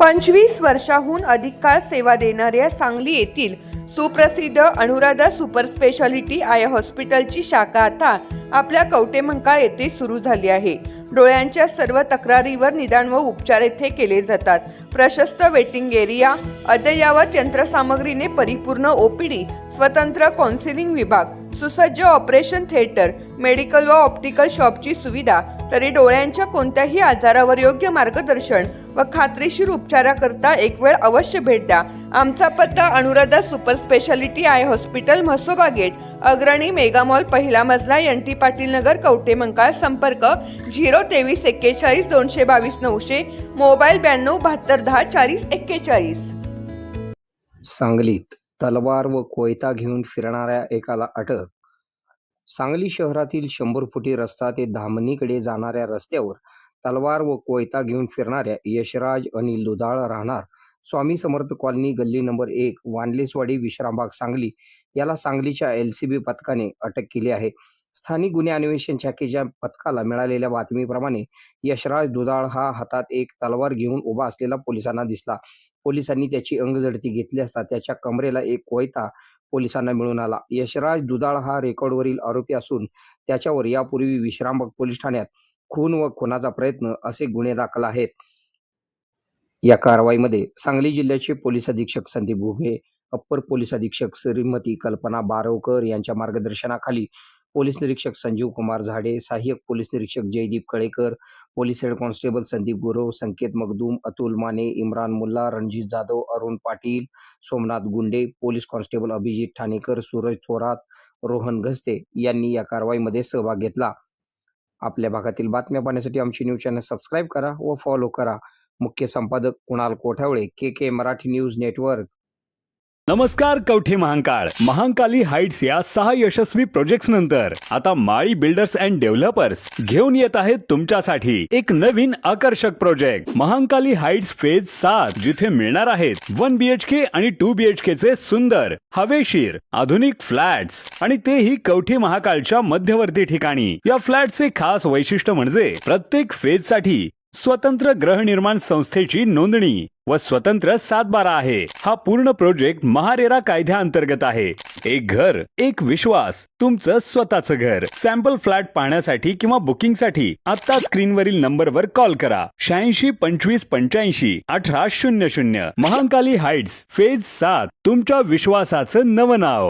25 वर्षाहून अधिक काळ सेवा देणाऱ्या सांगली येथील सुप्रसिद्ध अनुराधा सुपर स्पेशालिटी आय हॉस्पिटलची शाखा आता आपल्या कवठेमंकाळ येथे सुरू झाली आहे। डोळ्यांच्या सर्व तक्रारीवर निदान व उपचार येथे केले जातात। प्रशस्त वेटिंग एरिया, अद्ययावत यंत्रसामग्रीने परिपूर्ण ओपीडी, स्वतंत्र काउन्सिलिंग विभाग, सुसज्ज ऑपरेशन थिएटर, मेडिकल व ऑप्टिकल शॉपची सुविधा, तरी डोळ्यांच्या कोणत्याही आजारावर योग्य मार्गदर्शन व खात्रीशीर उपचाराकरता एक वेळ अवश्य भेट द्या। आमचा पत्ता Anuradha super speciality eye hospital, Mhasoba gate, Agrani mega mall, पहिला मजला, NT पाटील नगर, कवठेमंकाळ। संपर्क 023 41 222 900, मोबाईल 92 72 10 40 41। सांगलीत तलवार व कोयता घेऊन फिरणाऱ्या एकाला अटक। सांगली शहरातील 100 फुटी रस्ता ते धामणीकडे जाणाऱ्या रस्त्यावर तलवार व कोयता घेऊन फिरणाऱ्या यशराज अनिल दुधाळ, राहणार स्वामी समर्थ कॉलनी, गल्ली नंबर 1, वानलेसवाडी, विश्रामबाग, सांगली याला सांगलीच्या LCB पथकाने अटक केली आहे। स्थानिक गुन्हे अन्वेषण शाखेच्या पथकाला मिळालेल्या बातमीप्रमाणे यशराज दुधाळ हा हातात एक तलवार घेऊन उभा असलेला पोलिसांना दिसला। पोलिसांनी त्याची अंगझडती घेतली असता त्याच्या कमरेला एक कोयता पोलिसांना मिळून आला। यशराज दुधाळ हा रेकॉर्डवरील आरोपी असून त्याच्यावर यापूर्वी विश्रामबाग पोलीस ठाण्यात खून व खुनाचा प्रयत्न असे गुन्हे दाखल आहेत। या कारवाईमध्ये सांगली जिल्ह्याचे पोलीस अधीक्षक संदीप घुगे, अप्पर पोलीस अधीक्षक श्रीमती कल्पना बारवकर यांच्या मार्गदर्शनाखाली पोलीस निरीक्षक संजीव कुमार झाडे, सहाय्यक पोलीस निरीक्षक Jaydeep Kalekar, police head constable Sandeep Gurav, Sanket Magdum, Atul Mane, Imran Mulla, Ranjit Jadhav, Arun Patil, Somnath Gunde, police constable Abhijit Thanekar, Suraj Thorat, Rohan Ghaste यांनी या कारवाईमध्ये सहभाग घेतला। आपल्या भागातील बातम्या पाहण्यासाठी आमची न्यूज चॅनल सबस्क्राईब करा व फॉलो करा। मुख्य संपादक Kunal Kothawale, KK Marathi news network. नमस्कार कवठे महांकाळ। महांकाली हाइट्स या 6 यशस्वी प्रोजेक्ट्स नंतर आता माळी बिल्डर्स अँड डेव्हलपर्स घेऊन येत आहेत तुमच्यासाठी एक नवीन आकर्षक प्रोजेक्ट महांकाली हाइट्स फेज 7, जिथे मिळणार आहेत 1 BHK आणि 2 BHK चे सुंदर हवेशीर आधुनिक फ्लॅट्स, आणि तेही कवठे महांकाळच्या मध्यवर्ती ठिकाणी। या फ्लॅटचे खास वैशिष्ट्य म्हणजे प्रत्येक फेज साठी स्वतंत्र गृहनिर्माण संस्थेची नोंदणी व स्वतंत्र 7/12 आहे। हा पूर्ण प्रोजेक्ट महारेरा कायद्याअंतर्गत आहे। एक घर एक विश्वास, तुमचं स्वतःचं घर। सॅम्पल फ्लॅट पाहण्यासाठी किंवा बुकिंगसाठी आता स्क्रीनवरील नंबरवर कॉल करा 86 25 85 18 00। महांकाली हाइट्स फेज 7, तुमच्या विश्वासाचं नवं नाव।